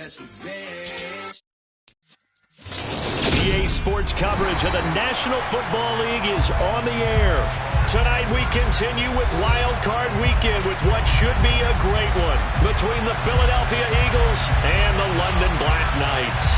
best revenge. EA Sports coverage of the National Football League is on the air. Tonight we continue with Wild Card Weekend with what should be a great one between the Philadelphia Eagles and the London Black Knights.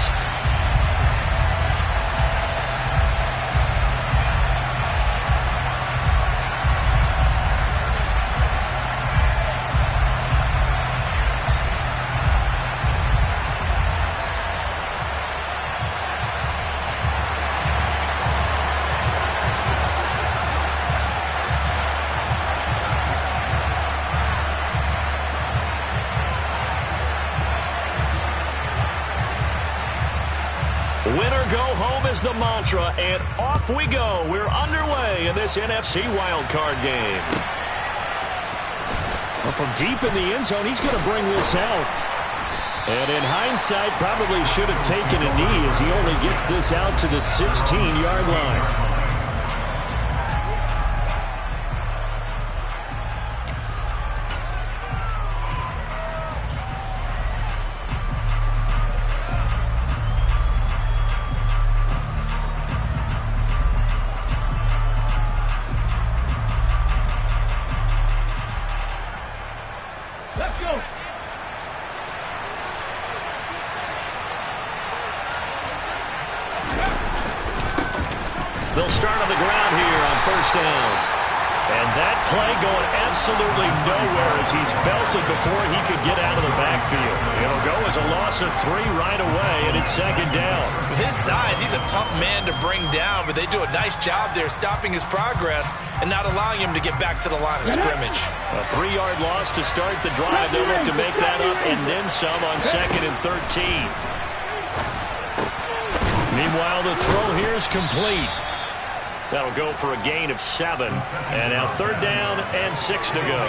Winner go home is the mantra, and off we go. We're underway in this NFC wildcard game. Well, from deep in the end zone, he's going to bring this out. And in hindsight, probably should have taken a knee as he only gets this out to the 16-yard line. They'll start on the ground here on first down. And that play going absolutely nowhere as he's belted before he could get out of the backfield. It'll go as a loss of 3 right away, and it's second down. With his size, he's a tough man to bring down, but they do a nice job there stopping his progress and not allowing him to get back to the line of scrimmage. A 3-yard loss to start the drive. They'll look to make that up and then some on 2nd and 13. Meanwhile, the throw here is complete. That'll go for a gain of 7. And now 3rd down and 6 to go.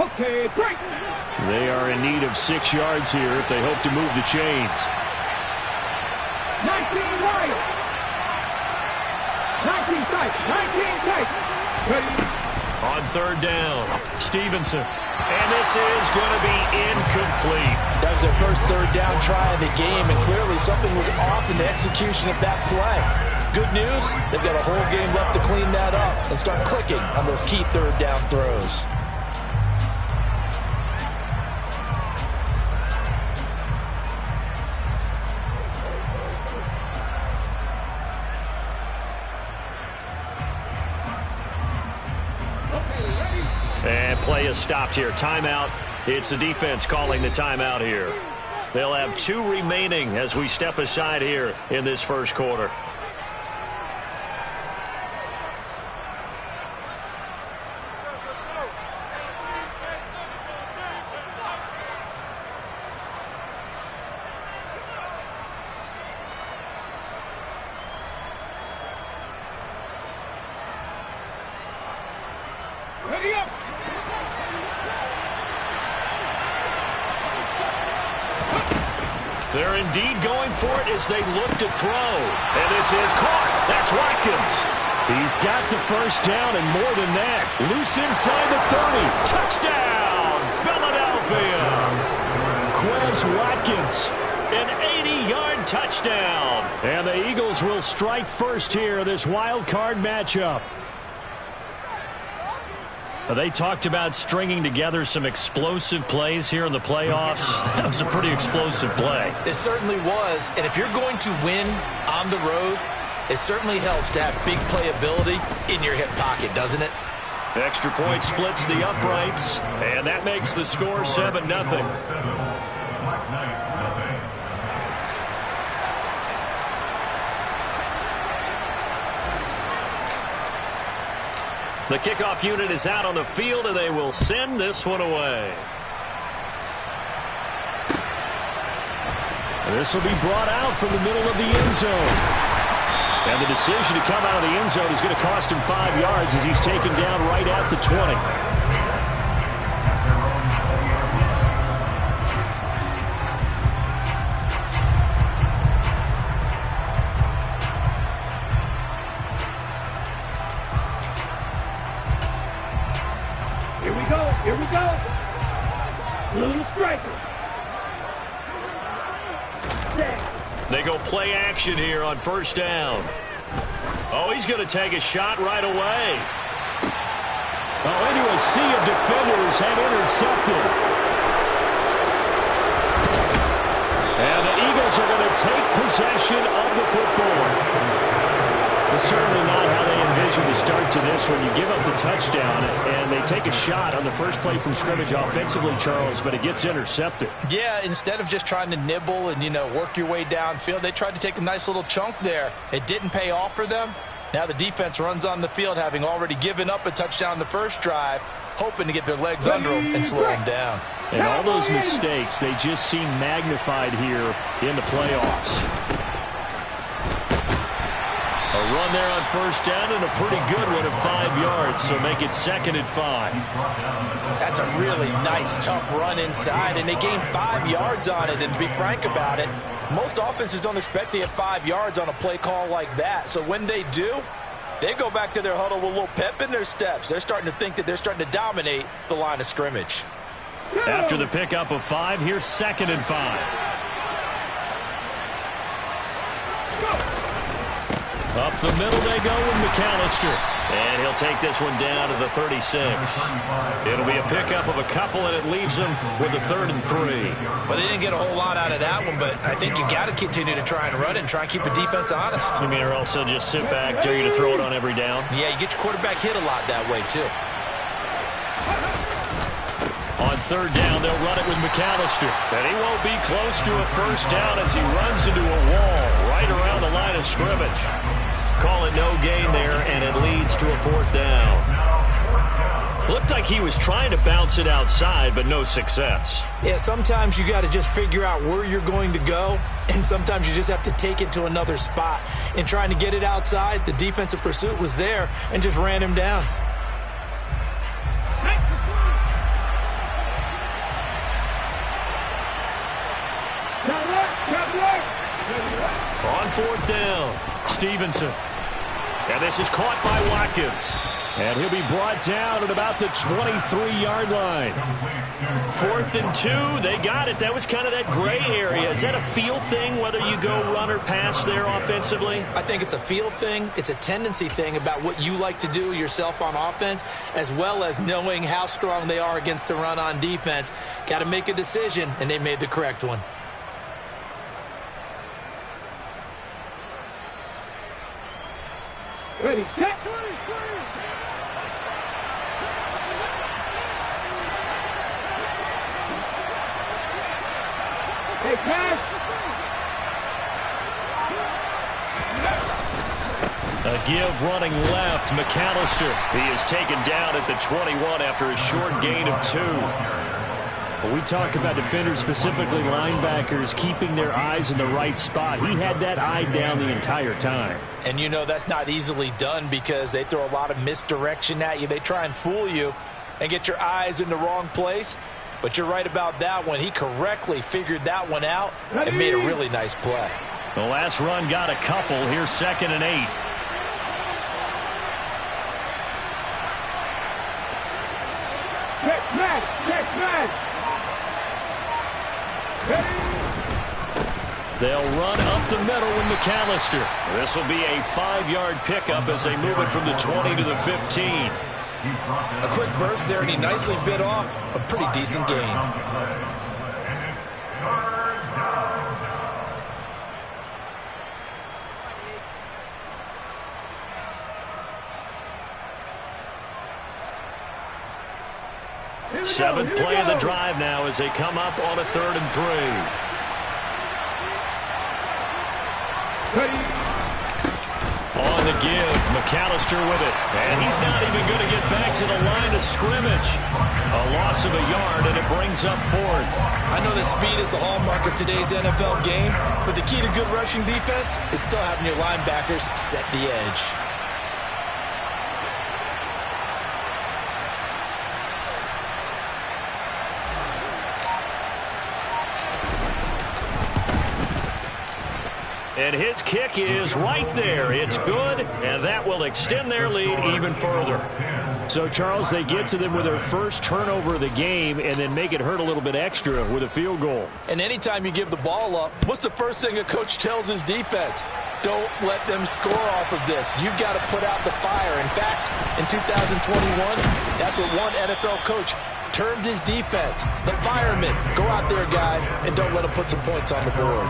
Okay, break. They are in need of 6 yards here if they hope to move the chains. 19 right. 19 tight. 19 tight. Ready. On 3rd down, Stevenson. And this is going to be incomplete. That was their first 3rd down try of the game, and clearly something was off in the execution of that play. Good news, they've got a whole game left to clean that up and start clicking on those key 3rd down throws. And play is stopped here. Timeout. It's the defense calling the timeout here. They'll have 2 remaining as we step aside here in this first quarter. Ready up. They're indeed going for it as they look to throw. And this is caught. That's Watkins. He's got the first down and more than that. Loose inside the 30. Touchdown, Philadelphia. Quez Watkins. An 80-yard touchdown. And the Eagles will strike first here in this wild card matchup. They talked about stringing together some explosive plays here in the playoffs. That was a pretty explosive play. It certainly was, and if you're going to win on the road, it certainly helps to have big playability in your hip pocket, doesn't it? Extra point splits the uprights, and that makes the score 7-0. The kickoff unit is out on the field, and they will send this one away. This will be brought out from the middle of the end zone. And the decision to come out of the end zone is going to cost him 5 yards as he's taken down right at the 20. we go. Here we go. Little striker. They go play action here on first down. Oh, he's going to take a shot right away. Oh, into a sea of defenders and intercepted. And the Eagles are going to take possession of the football. It's certainly not how they envisioned the start to this when you give up the touchdown and they take a shot on the first play from scrimmage offensively, Charles, but it gets intercepted. Yeah, instead of just trying to nibble and, work your way downfield, they tried to take a nice little chunk there. It didn't pay off for them. Now the defense runs on the field, having already given up a touchdown the first drive, hoping to get their legs under them and slow them down. And all those mistakes, they just seem magnified here in the playoffs. A run there on first down and a pretty good one of 5 yards, so make it 2nd and 5. That's a really nice, tough run inside, and they gained 5 yards on it. And to be frank about it, most offenses don't expect to get 5 yards on a play call like that. So when they do, they go back to their huddle with a little pep in their steps. They're starting to think that they're starting to dominate the line of scrimmage. After the pickup of 5, here's 2nd and 5. Up the middle they go with McAllister. And he'll take this one down to the 36. It'll be a pickup of a couple, and it leaves them with a 3rd and 3. Well, they didn't get a whole lot out of that one, but I think you've got to continue to try and run and try and keep the defense honest. You mean, or also just sit back, dare you to throw it on every down? Yeah, you get your quarterback hit a lot that way, too. On 3rd down, they'll run it with McAllister. And he won't be close to a first down as he runs into a wall right around the line of scrimmage. Call it no gain there, and it leads to a 4th down. Looked like he was trying to bounce it outside, but no success. Yeah, sometimes you got to just figure out where you're going to go, and sometimes you just have to take it to another spot. In trying to get it outside, the defensive pursuit was there and just ran him down. On 4th down, Stevenson. And this is caught by Watkins. And he'll be brought down at about the 23-yard line. 4th and 2, they got it. That was kind of that gray area. Is that a feel thing, whether you go run or pass there offensively? I think it's a feel thing. It's a tendency thing about what you like to do yourself on offense, as well as knowing how strong they are against the run on defense. Got to make a decision, and they made the correct one. Ready, set. Hey, pass. A give running left. McAllister. He is taken down at the 21 after a short gain of 2. When we talk about defenders, specifically linebackers, keeping their eyes in the right spot. He had that eye down the entire time. And that's not easily done because they throw a lot of misdirection at you. They try and fool you and get your eyes in the wrong place. But you're right about that one. He correctly figured that one out and made a really nice play. The last run got a couple. Here's 2nd and 8. Check man. They'll run up the middle with McAllister. This will be a 5-yard pickup as they move it from the 20 to the 15. A quick burst there, and he nicely bit off a pretty decent gain. Seventh play of the drive now as they come up on a 3rd and 3. On the give, McAllister with it. And he's not even going to get back to the line of scrimmage. A loss of a yard, and it brings up 4th. I know that speed is the hallmark of today's NFL game, but the key to good rushing defense is still having your linebackers set the edge. And his kick is right there. It's good, and that will extend their lead even further. So, Charles, they get to them with their first turnover of the game and then make it hurt a little bit extra with a field goal. And anytime you give the ball up, what's the first thing a coach tells his defense? Don't let them score off of this. You've got to put out the fire. In fact, in 2021, that's what one NFL coach termed his defense. The firemen. Go out there, guys, and don't let them put some points on the board.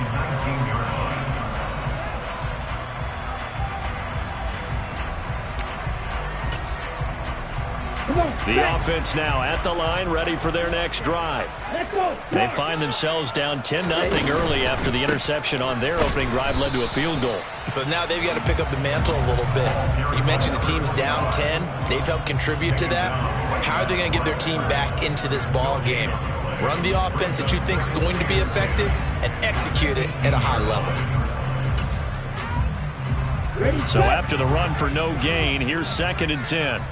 The offense now at the line, ready for their next drive. They find themselves down 10-0 early after the interception on their opening drive led to a field goal. So now they've got to pick up the mantle a little bit. You mentioned the team's down 10. They've helped contribute to that. How are they going to get their team back into this ball game? Run the offense that you think is going to be effective and execute it at a high level. So after the run for no gain, here's 2nd and 10.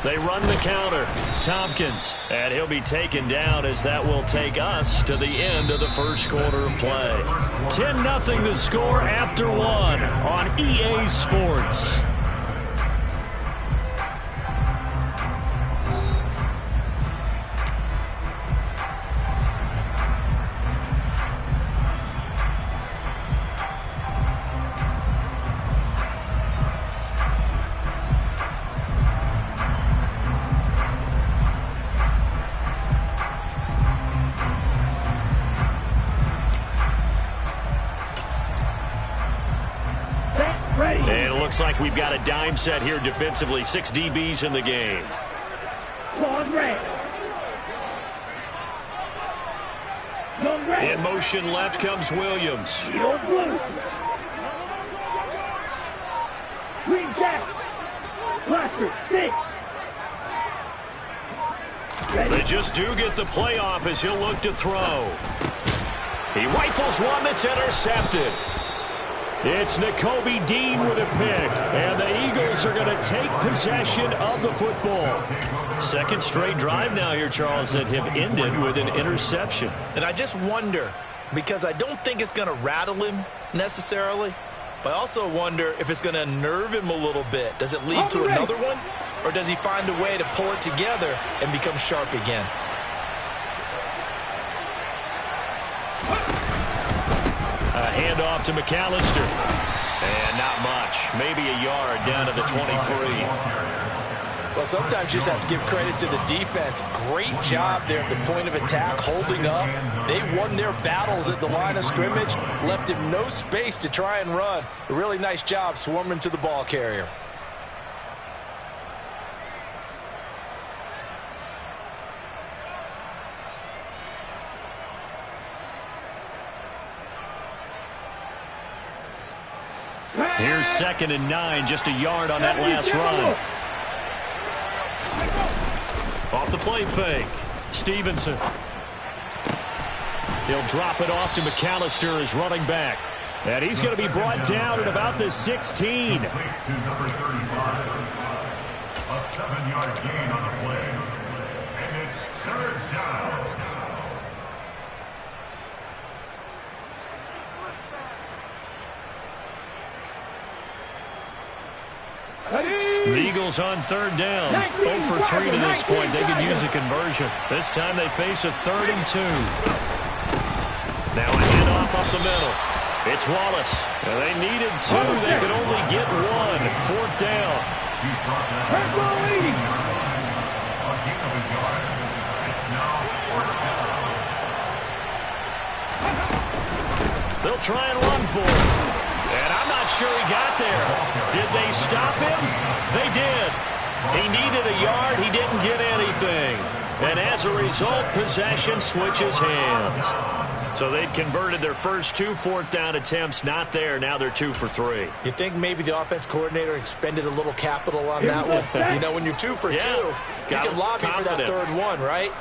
They run the counter. Tompkins, and he'll be taken down as that will take us to the end of the first quarter of play. 10-0 the score after 1 on EA Sports. Looks like we've got a dime set here defensively. 6 DBs in the game. In motion left comes Williams. Green jack. Cluster, 6. They just do get the playoff as he'll look to throw. He rifles one that's intercepted. It's Nakobe Dean with a pick, and the Eagles are going to take possession of the football. Second straight drive now here, Charles, that have ended with an interception. And I just wonder, because I don't think it's going to rattle him necessarily, but I also wonder if it's going to unnerve him a little bit. Does it lead to another one, or does he find a way to pull it together and become sharp again? A handoff to McAllister. And not much. Maybe a yard down to the 23. Well, sometimes you just have to give credit to the defense. Great job there at the point of attack, holding up. They won their battles at the line of scrimmage, left him no space to try and run. A really nice job swarming to the ball carrier. Here's 2nd and 9, just a yard on that last run. Off the play fake, Stevenson. He'll drop it off to McAllister as running back. And he's going to be brought down at about the 16. Number 35, a 7-yard gain on the play. And it's 3rd down. The Eagles on 3rd down. 0 for 3 to this point. They could use a conversion. This time they face a 3rd and 2. Now a handoff up the middle. It's Wallace. And they needed 2. They could only get 1. 4th down. They'll try and run for it. And I'm not sure he got there. Did they stop him? They did. He needed a yard. He didn't get anything. And as a result, possession switches hands. So they'd converted their first 2 4th down attempts. Not there. Now they're 2 for 3. You think maybe the offense coordinator expended a little capital on that one? You know, when you're 2 for 2, you can lobby for that 3rd one, right?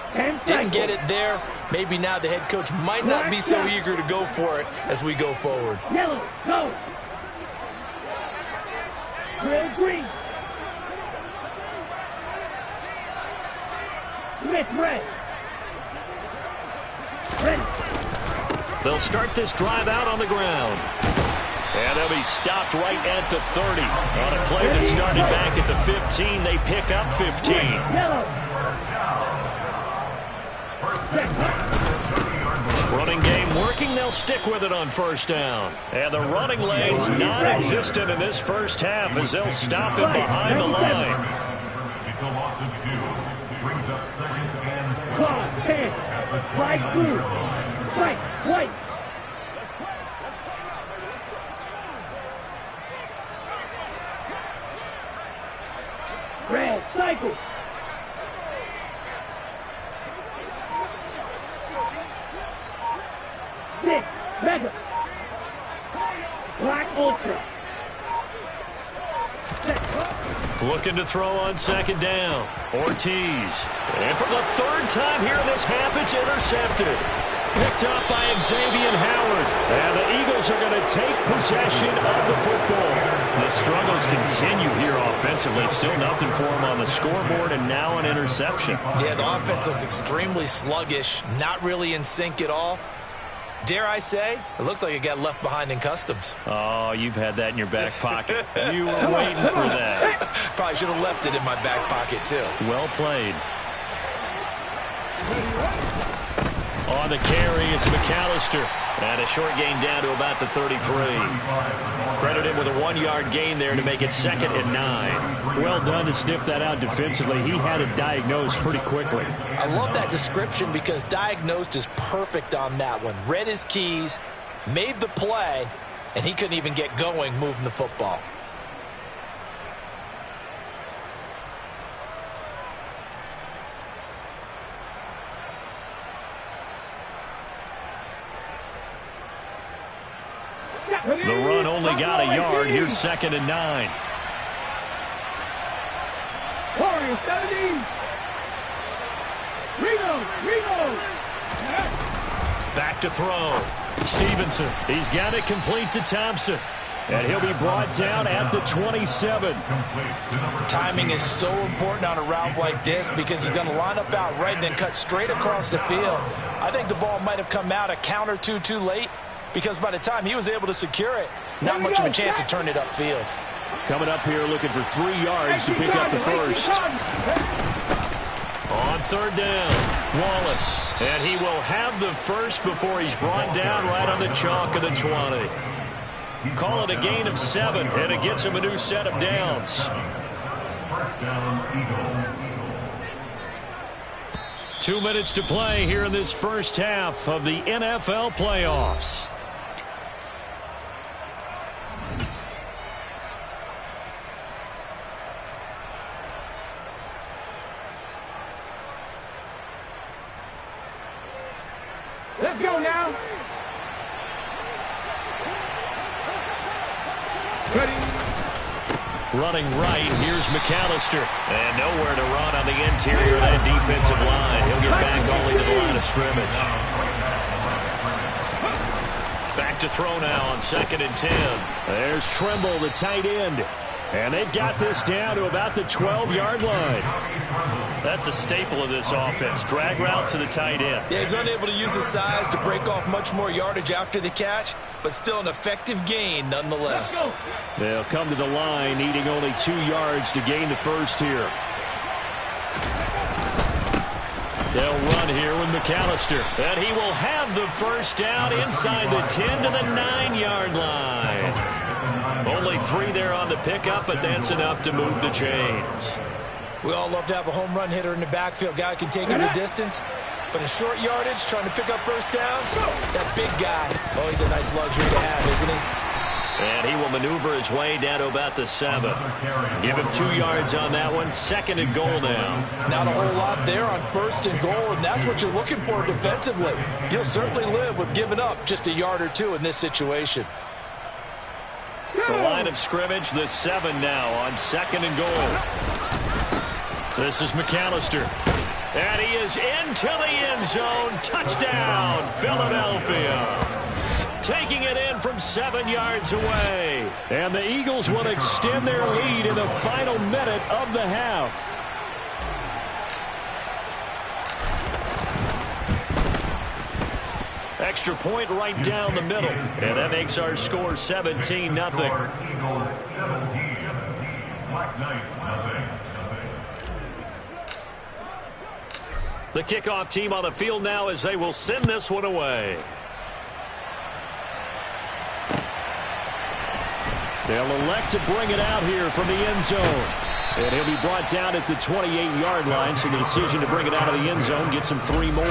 Didn't get it there. Maybe now the head coach might not be so eager to go for it as we go forward. Yellow, go. Red, green. Smith, red. Ready. They'll start this drive out on the ground. And they'll be stopped right at the 30. On a play that started back at the 15, they pick up 15. Running game working. They'll stick with it on first down. And the running lane's non-existent in this first half as they'll stop him behind the line. It's a loss of 2. Brings up 2nd and 10. Flag blue. Strike. White. Red. Cycle. Six. Mega. Black Ultra. Looking to throw on second down. Ortiz. And for the third time here in this half, it's intercepted. Picked up by Xavier Howard. And the Eagles are going to take possession of the football. The struggles continue here offensively. Still nothing for them on the scoreboard, and now an interception. Yeah, the offense looks extremely sluggish, not really in sync at all. Dare I say, it looks like it got left behind in customs. Oh, you've had that in your back pocket. You were waiting for that. Probably should have left it in my back pocket, too. Well played. On the carry, it's McAllister. And a short gain down to about the 33. Credited with a 1-yard gain there to make it 2nd and 9. Well done to sniff that out defensively. He had it diagnosed pretty quickly. I love that description because diagnosed is perfect on that one. Read his keys, made the play, and he couldn't even get going moving the football. The run only got a yard. Here's 2nd and 9. Corey, 17. Reno. Back to throw. Stevenson. He's got it complete to Thompson. And he'll be brought down at the 27. Timing is so important on a route like this because he's going to line up out right and then cut straight across the field. I think the ball might have come out a count or two too late because by the time he was able to secure it, not much of a chance to turn it upfield. Coming up here looking for 3 yards to pick up the first. On third down, Wallace. And he will have the first before he's brought down right on the chalk of the 20. Call it a gain of 7, and it gets him a new set of downs. First down, Eagles. 2 minutes to play here in this first half of the NFL playoffs. Let's go now. Ready. Running right, here's McAllister. And nowhere to run on the interior of that defensive line. He'll get back only to the line of scrimmage. Back to throw now on 2nd and 10. There's Tremble, the tight end. And they've got this down to about the 12-yard line. That's a staple of this offense. Drag route to the tight end. Yeah, he's unable to use his size to break off much more yardage after the catch, but still an effective gain nonetheless. They'll come to the line needing only 2 yards to gain the first here. They'll run here with McAllister. And he will have the first down inside the 10 to the 9-yard line. Only 3 there on the pickup, but that's enough to move the chains. We all love to have a home run hitter in the backfield. Guy can take him the distance. But in short yardage, trying to pick up first downs, that big guy, oh, he's a nice luxury to have, isn't he? And he will maneuver his way down to about the 7. Give him 2 yards on that one. 2nd and goal now. Not a whole lot there on 1st and goal, and that's what you're looking for defensively. You'll certainly live with giving up just a yard or 2 in this situation. The line of scrimmage, the 7 now on 2nd and goal. This is McAllister. And he is into the end zone. Touchdown, Philadelphia. Taking it in from 7 yards away. And the Eagles will extend their lead in the final minute of the half. extra point right down the middle. And that makes our score 17-0. Eagles 17, Black Knights nothing. The kickoff team on the field now as they will send this one away. They'll elect to bring it out here from the end zone. And he'll be brought down at the 28-yard line, so the decision to bring it out of the end zone gets him 3 more.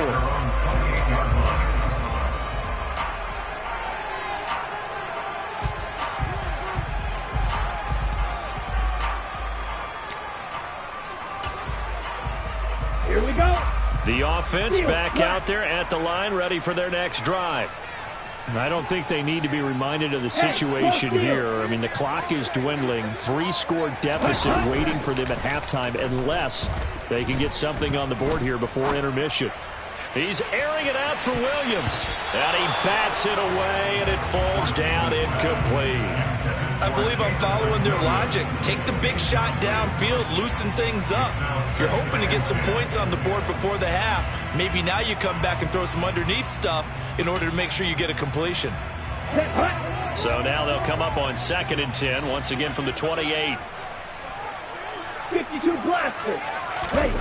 Here we go. The offense back out there at the line, ready for their next drive. I don't think they need to be reminded of the situation here. I mean, the clock is dwindling. 3-score deficit waiting for them at halftime unless they can get something on the board here before intermission. He's airing it out for Williams. And he bats it away, and it falls down incomplete. I believe I'm following their logic. Take the big shot downfield, loosen things up. You're hoping to get some points on the board before the half. Maybe now you come back and throw some underneath stuff in order to make sure you get a completion. So now they'll come up on 2nd and 10, once again from the 28. 52 blasters. Hey.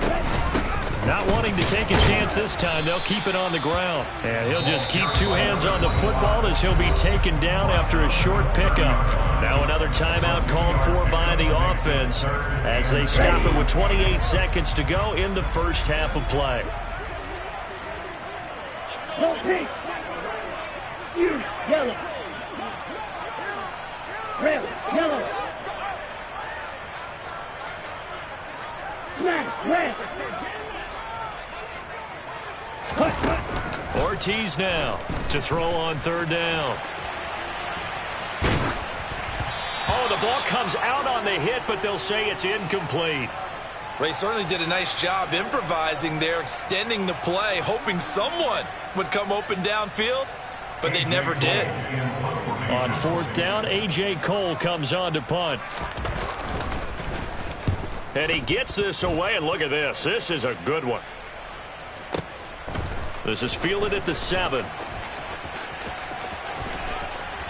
Not wanting to take a chance this time, they'll keep it on the ground. And he'll just keep 2 hands on the football as he'll be taken down after a short pickup. Now another timeout called for by the offense as they stop it with 28 seconds to go in the first half of play. No pink. You yellow. Red, yellow. Smash, red. Ortiz now to throw on 3rd down. Oh, the ball comes out on the hit, but they'll say it's incomplete. Well, he certainly did a nice job improvising there, extending the play, hoping someone would come open downfield, but they never did. On 4th down, A.J. Cole comes on to punt. And he gets this away, and look at this. This is a good one. This is fielded at the 7.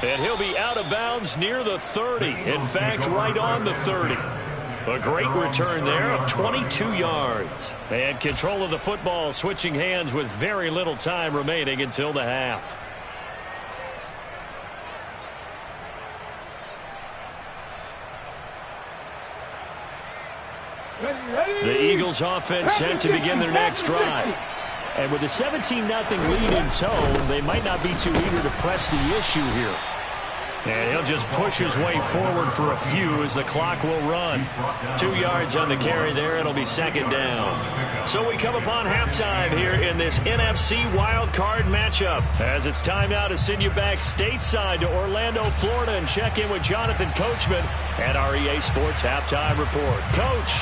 And he'll be out of bounds near the 30. In fact, right on the 30. A great return there of 22 yards. And control of the football switching hands with very little time remaining until the half. The Eagles offense set to begin their next drive. And with a 17-0 lead in tow, they might not be too eager to press the issue here. And he'll just push his way forward for a few as the clock will run. 2 yards on the carry there. It'll be 2nd down. So we come upon halftime here in this NFC wildcard matchup. As it's time now to send you back stateside to Orlando, Florida, and check in with Jonathan Coachman at our EA Sports Halftime Report. Coach.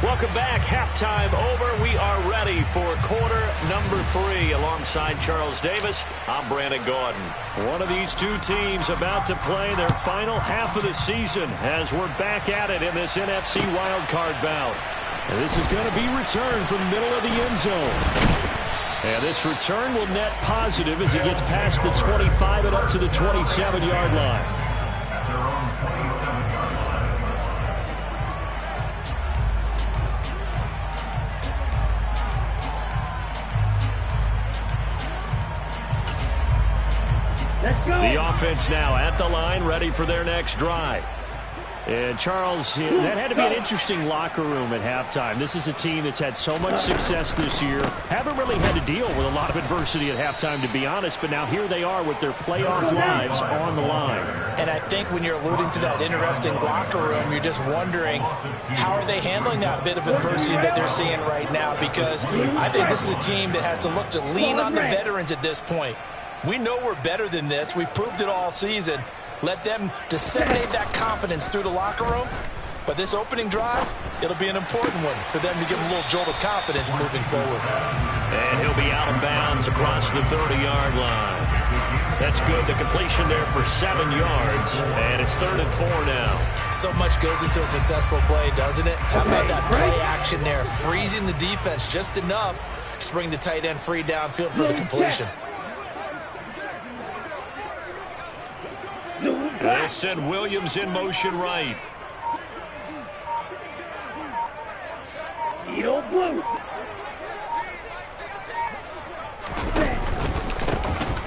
Welcome back. Halftime over. We are ready for quarter number 3. Alongside Charles Davis, I'm Brandon Gaudin. One of these two teams about to play their final half of the season as we're back at it in this NFC wildcard bout. And this is going to be returned from the middle of the end zone. And this return will net positive as it gets past the 25 and up to the 27-yard line. The offense now at the line, ready for their next drive. And Charles, that had to be an interesting locker room at halftime. This is a team that's had so much success this year. Haven't really had to deal with a lot of adversity at halftime, to be honest. But now here they are with their playoff lives on the line. And I think when you're alluding to that interesting locker room, you're just wondering how are they handling that bit of adversity that they're seeing right now? Because I think this is a team that has to look to lean on the veterans at this point. We know we're better than this. We've proved it all season. Let them disseminate that confidence through the locker room. But this opening drive, it'll be an important one for them to give them a little jolt of confidence moving forward. And he'll be out of bounds across the 30-yard line. That's good. The completion there for 7 yards, and it's 3rd and 4 now. So much goes into a successful play, doesn't it? How about that play action there, freezing the defense just enough to bring the tight end free downfield for the completion. They send Williams in motion right. Blue.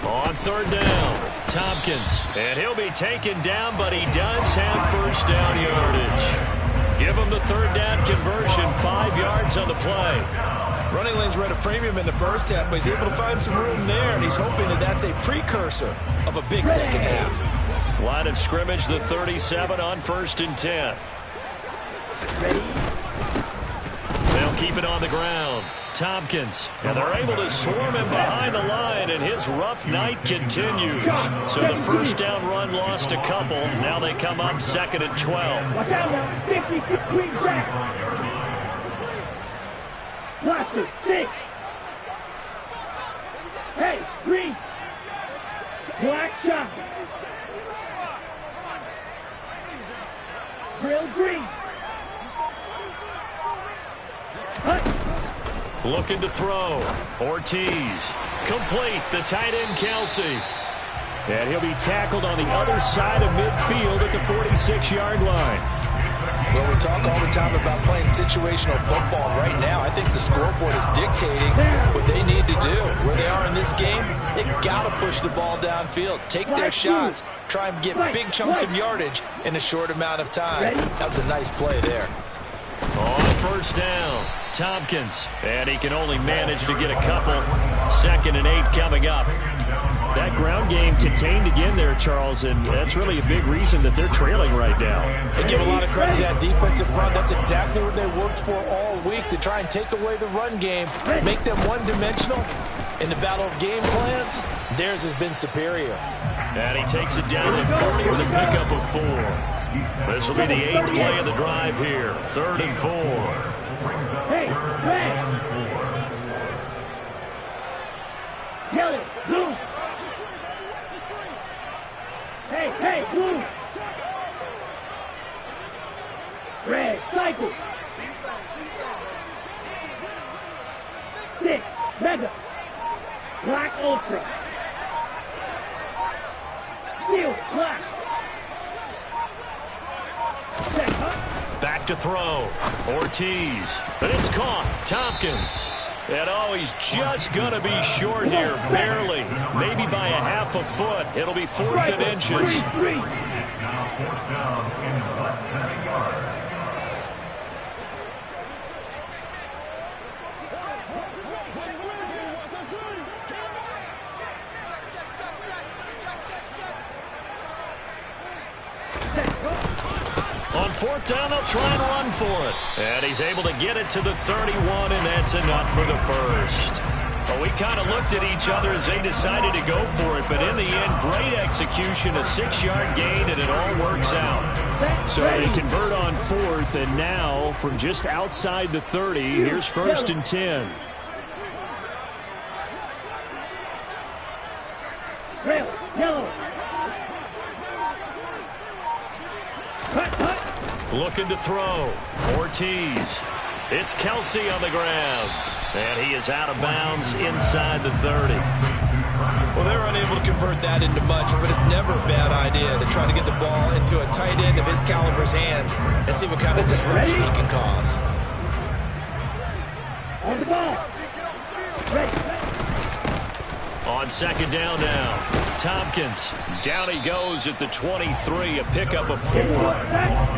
On 3rd down, Tompkins. And he'll be taken down, but he does have first down yardage. Give him the 3rd down conversion, 5 yards on the play. Running lanes were at a premium in the first half, but he's able to find some room there, and he's hoping that that's a precursor of a big second half. Line of scrimmage, the 37 on 1st and 10. They'll keep it on the ground. Tompkins, and they're able to swarm him behind the line, and his rough night continues. So the first down run lost a couple. Now they come up 2nd and 12. Watch out now. 56 green jack. Blaster, 6. Hey, green. Black shot. Grill green. Hut. Looking to throw. Ortiz. Complete. The tight end, Kelsey. And he'll be tackled on the other side of midfield at the 46-yard line. Well, we talk all the time about playing situational football. Right now, I think the scoreboard is dictating what they need to do. Where they are in this game, they've got to push the ball downfield, take their shots, try and get big chunks of yardage in a short amount of time. That was a nice play there. On 1st down, Tompkins. And he can only manage to get a couple. 2nd and 8 coming up. That ground game contained again there, Charles, and that's really a big reason that they're trailing right now. They give a lot of credit to that defensive front. That's exactly what they worked for all week, to try and take away the run game, make them one-dimensional. In the battle of game plans, theirs has been superior. And he takes it down to 40 with a pickup of 4. This will be the 8th play of the drive here. 3rd and 4. Hey, red. Yellow, blue. Hey, blue. Red, cycle. 6, mega. Black ultra. Steel, black. Back to throw. Ortiz. But it's caught. Tompkins. And oh, he's just going to be short here. Barely. Maybe by a half a foot. It'll be 4th and inches. It's now 4th down in less than a yard. On 4th down, they'll try and run for it. And he's able to get it to the 31, and that's enough for the first. Well, we kind of looked at each other as they decided to go for it, but in the end, great execution, a 6-yard gain, and it all works out. So they convert on 4th, and now from just outside the 30, here's 1st and 10. Red, yellow. Looking to throw. Ortiz. It's Kelsey on the ground. And he is out of bounds inside the 30. Well, they were unable to convert that into much, but it's never a bad idea to try to get the ball into a tight end of his caliber's hands and see what kind of disruption he can cause. On the ball. Red. On 2nd down now. Tompkins. Down he goes at the 23, a pickup of 4.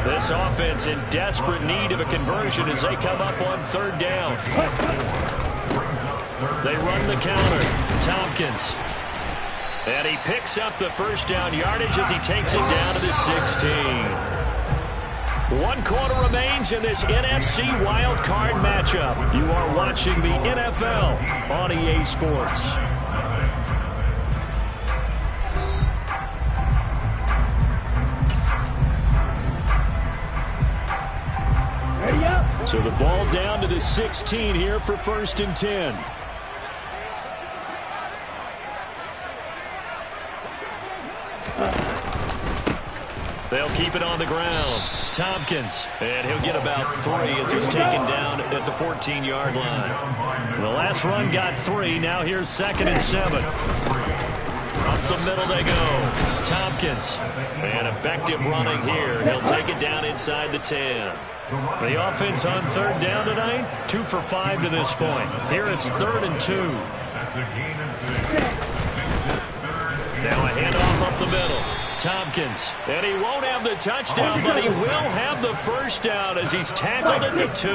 This offense in desperate need of a conversion as they come up on 3rd down. They run the counter. Tompkins. And he picks up the first down yardage as he takes it down to the 16. 1 quarter remains in this NFC Wild Card matchup. You are watching the NFL on EA Sports. So the ball down to the 16 here for 1st and 10. They'll keep it on the ground. Tompkins, and he'll get about 3 as he's taken down at the 14-yard line. The last run got 3. Now here's 2nd and 7. Up the middle they go. Tompkins, and effective running here. He'll take it down inside the 10. The offense on 3rd down tonight, 2 for 5 to this point. Here it's 3rd and 2. Now a handoff up the middle. Tompkins, and he won't have the touchdown, but he will have the first down as he's tackled it to 2.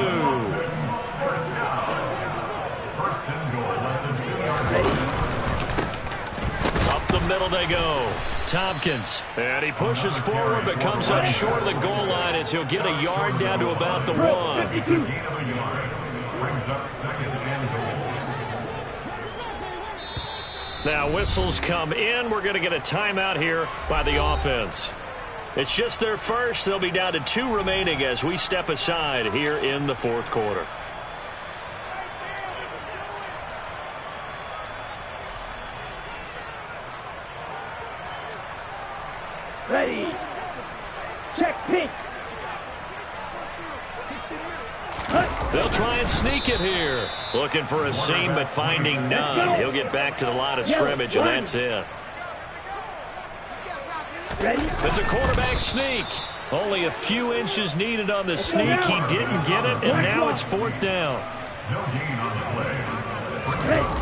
Up the middle they go. Tompkins, and he pushes forward but comes up short of the goal line as he'll get a yard down to about the 1. Now whistles come in. We're going to get a timeout here by the offense. It's just their first. They'll be down to 2 remaining as we step aside here in the 4th quarter. Ready. Check pitch. They'll try and sneak it here. Looking for a seam, but finding none. He'll get back to the line of scrimmage, and that's it. It's a quarterback sneak. Only a few inches needed on the sneak. He didn't get it, and now it's 4th down.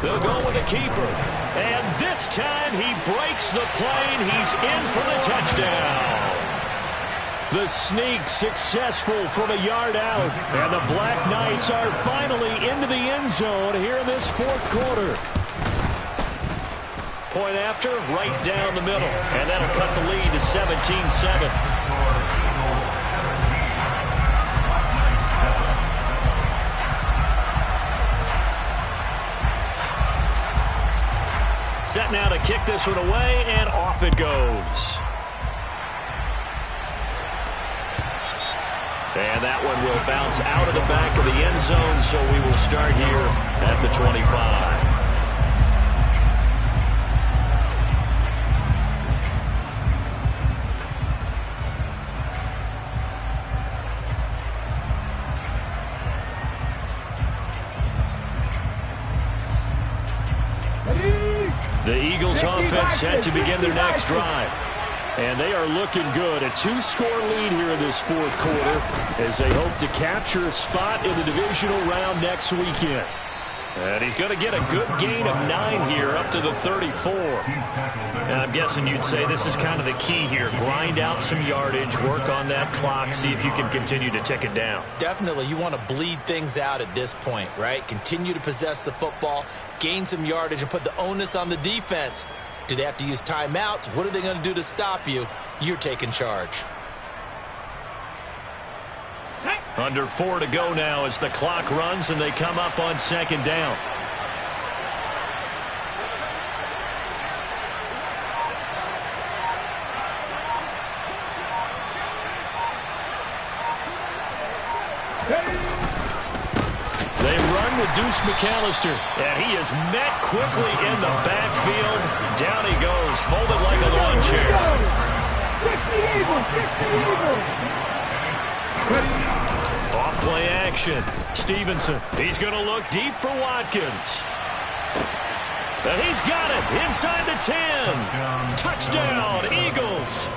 They'll go with the keeper. And this time he breaks the plane. He's in for the touchdown. The sneak successful from a yard out. And the Black Knights are finally into the end zone here in this 4th quarter. Point after, right down the middle. And that'll cut the lead to 17-7. Set now to kick this one away, and off it goes. And that one will bounce out of the back of the end zone, so we will start here at the 25. The Eagles offense set to begin their next drive. And they are looking good. A 2-score lead here in this 4th quarter as they hope to capture a spot in the divisional round next weekend. And he's going to get a good gain of 9 here up to the 34. And I'm guessing you'd say this is kind of the key here. Grind out some yardage, work on that clock, see if you can continue to tick it down. Definitely, you want to bleed things out at this point, right? Continue to possess the football, gain some yardage, and put the onus on the defense. Do they have to use timeouts? What are they going to do to stop you? You're taking charge. Under 4 to go now as the clock runs and they come up on 2nd down. They run with Deuce McAllister, and he is met quickly in the backfield. Down he goes, folded like a lawn chair. Off play action. Stevenson, he's going to look deep for Watkins. And he's got it inside the 10. Touchdown, Eagles.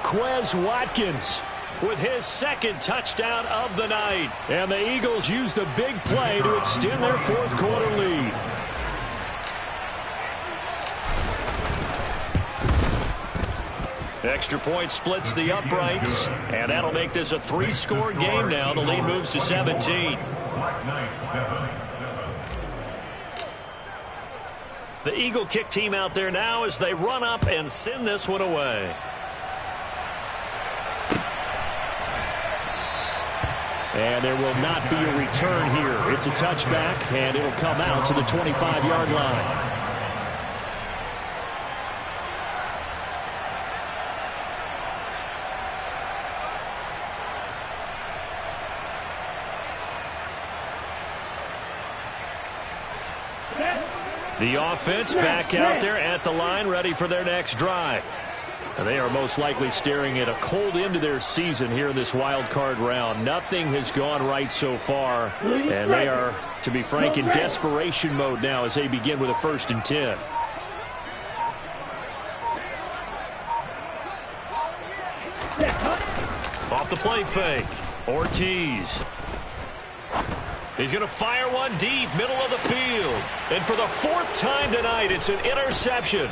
Quez Watkins with his 2nd touchdown of the night. And the Eagles use the big play to extend their 4th quarter lead. Extra point splits the uprights, and that'll make this a 3-score game now. The lead moves to 17. The Eagle kick team out there now as they run up and send this one away. And there will not be a return here. It's a touchback, and it'll come out to the 25-yard line. The offense back out there at the line, ready for their next drive. And they are most likely staring at a cold end to their season here in this wild card round. Nothing has gone right so far, and they are, to be frank, in desperation mode now as they begin with a 1st and 10. Off the play fake, Ortiz. He's going to fire one deep, middle of the field. And for the 4th time tonight, it's an interception.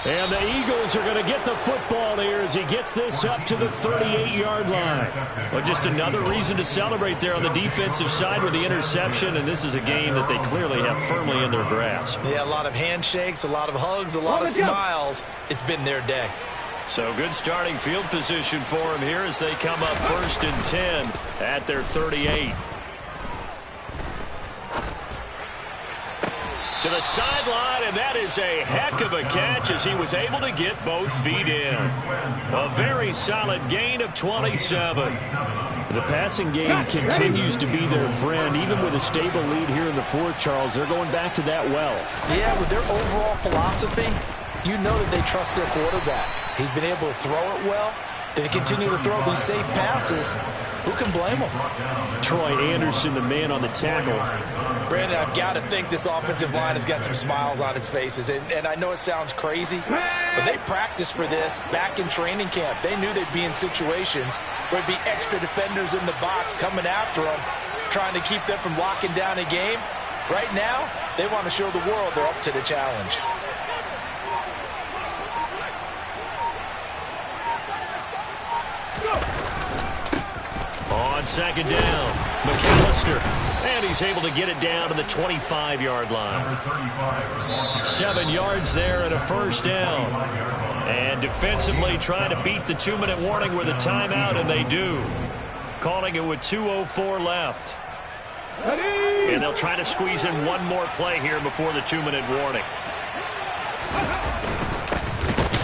And the Eagles are going to get the football here as he gets this up to the 38-yard line. Well, just another reason to celebrate there on the defensive side with the interception, and this is a game that they clearly have firmly in their grasp. Yeah, a lot of handshakes, a lot of hugs, a lot of smiles. It's been their day. So good starting field position for him here as they come up 1st and 10 at their 38. To the sideline, and that is a heck of a catch as he was able to get both feet in. A very solid gain of 27. The passing game continues to be their friend. Even with a stable lead here in the 4th, Charles, they're going back to that well. Yeah, with their overall philosophy, you know that they trust their quarterback. He's been able to throw it well. They continue to throw these safe passes. Who can blame them? Troy Anderson, the man on the tackle. Brandon, I've got to think this offensive line has got some smiles on its faces. And I know it sounds crazy, but they practiced for this back in training camp. They knew they'd be in situations where there'd be extra defenders in the box coming after them, trying to keep them from locking down a game. Right now, they want to show the world they're up to the challenge. On 2nd down, McAllister. And he's able to get it down to the 25-yard line. 7 yards there and a 1st down. And defensively trying to beat the 2-minute warning with a timeout, and they do. Calling it with 2:04 left. And they'll try to squeeze in one more play here before the 2-minute warning.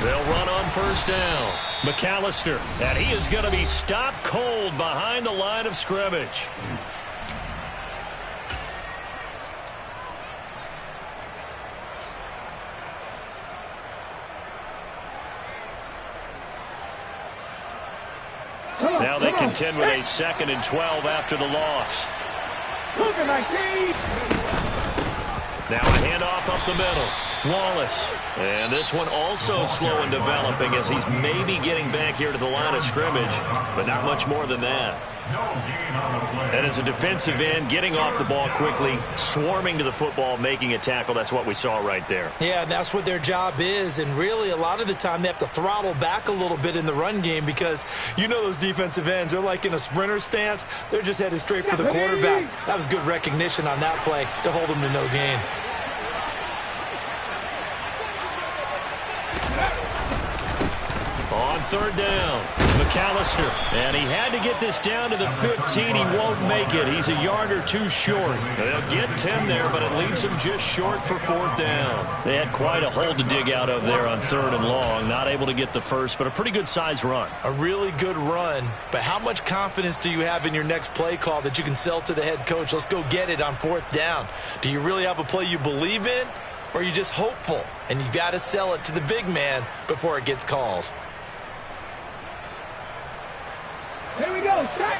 They'll run on 1st down. McAllister, and he is going to be stopped cold behind the line of scrimmage. Now they contend with a 2nd and 12 after the loss. Now a handoff up the middle. Wallace. And this one also slow in developing as he's maybe getting back here to the line of scrimmage, but not much more than that. And as a defensive end, getting off the ball quickly, swarming to the football, making a tackle, that's what we saw right there. Yeah, that's what their job is, and really a lot of the time they have to throttle back a little bit in the run game because you know those defensive ends, they're like in a sprinter stance. They're just headed straight for the quarterback. That was good recognition on that play to hold them to no gain. On 3rd down, McAllister. And he had to get this down to the 15. He won't make it. He's a yard or two short. They'll get 10 there, but it leaves him just short for 4th down. They had quite a hole to dig out of there on 3rd and long. Not able to get the first, but a pretty good size run. A really good run, but how much confidence do you have in your next play call that you can sell to the head coach? Let's go get it on 4th down. Do you really have a play you believe in, or are you just hopeful? And you got to sell it to the big man before it gets called. Here we go, check.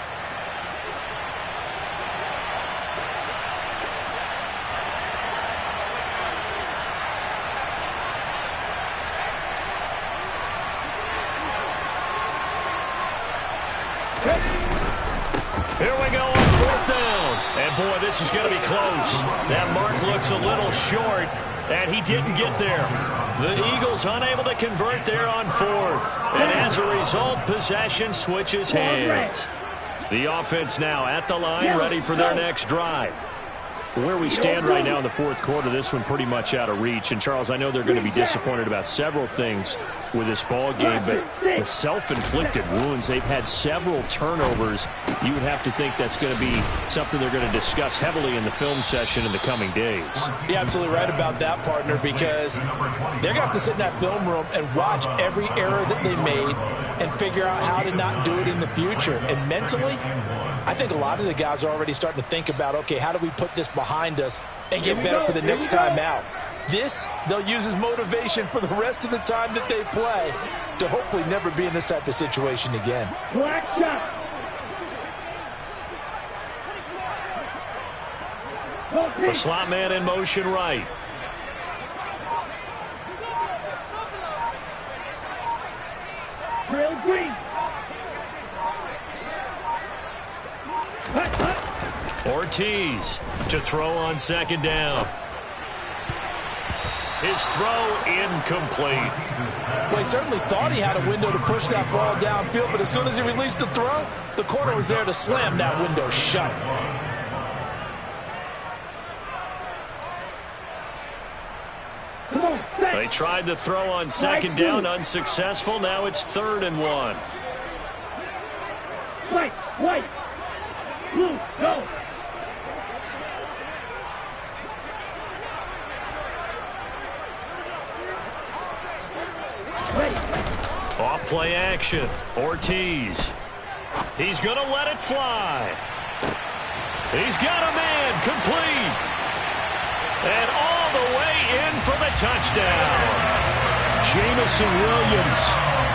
Here we go on 4th down. And boy, this is going to be close. That mark looks a little short, and he didn't get there. The Eagles unable to convert there on 4th. And as a result, possession switches hands. The offense now at the line, ready for their next drive. Where we stand right now in the 4th quarter, this one pretty much out of reach. And, Charles, I know they're going to be disappointed about several things with this ball game, but the self-inflicted wounds, they've had several turnovers. You would have to think that's going to be something they're going to discuss heavily in the film session in the coming days. You're absolutely right about that, partner, because they're going to have to sit in that film room and watch every error that they made and figure out how to not do it in the future. And mentally, I think a lot of the guys are already starting to think about, okay, how do we put this behind us and get better for the next time out? This, they'll use as motivation for the rest of the time that they play to hopefully never be in this type of situation again. Black shot. The slot man in motion right. Trail green. Ortiz to throw on second down. His throw incomplete. Well, he certainly thought he had a window to push that ball downfield, but as soon as he released the throw, the corner was there to slam that window shut. They tried the throw on second down, unsuccessful. Now it's 3rd and 1. White. Blue, go. Off play action. Ortiz. He's going to let it fly. He's got a man complete. And all the way in for the touchdown. Jameson Williams,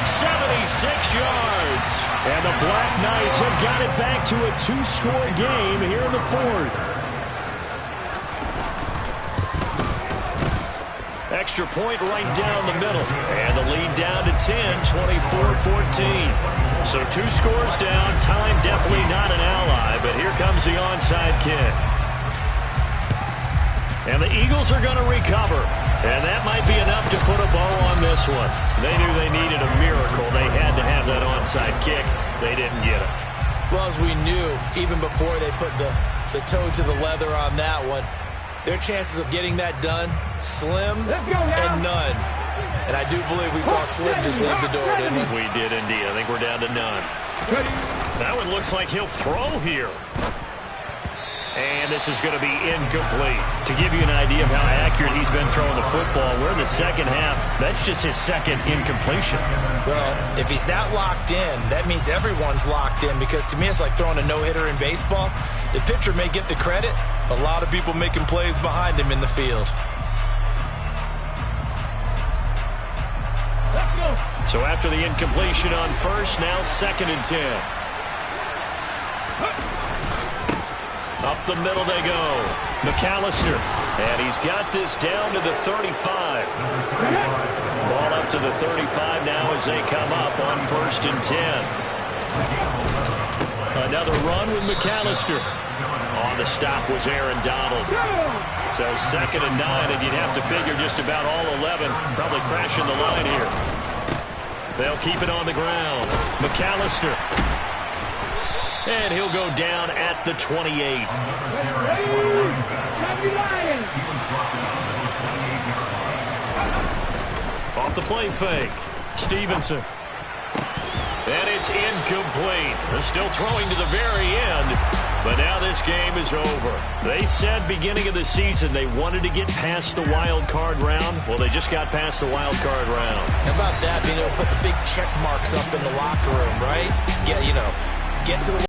76 yards. And the Black Knights have got it back to a 2-score game here in the 4th. Extra point right down the middle. And the lead down to 10, 24-14. So 2 scores down. Time definitely not an ally, but here comes the onside kick. And the Eagles are going to recover. And that might be enough to put a bow on this one. They knew they needed a miracle. They had to have that onside kick. They didn't get it. Well, as we knew, even before they put the toe to the leather on that one, their chances of getting that done, slim and none. And I do believe we saw Slim just leave the door, didn't we? We did indeed. I think we're down to none. That one looks like he'll throw here. And this is going to be incomplete. To give you an idea of how accurate he's been throwing the football, we're in the second half. That's just his second incompletion. Well, if he's that locked in, that means everyone's locked in, because to me it's like throwing a no-hitter in baseball. The pitcher may get the credit, a lot of people making plays behind him in the field. So after the incompletion on first, now 2nd and 10. Up the middle they go. McAllister. And he's got this down to the 35. Ball up to the 35 now as they come up on 1st and 10. Another run with McAllister. On the stop was Aaron Donald. So 2nd and 9, and you'd have to figure just about all 11 probably crashing the line here. They'll keep it on the ground. McAllister. And he'll go down at the 28. Off the play fake. Stevenson. And it's incomplete. They're still throwing to the very end. But now this game is over. They said beginning of the season they wanted to get past the wild card round. Well, they just got past the wild card round. How about that, being able to put the big check marks up in the locker room, right? Get to the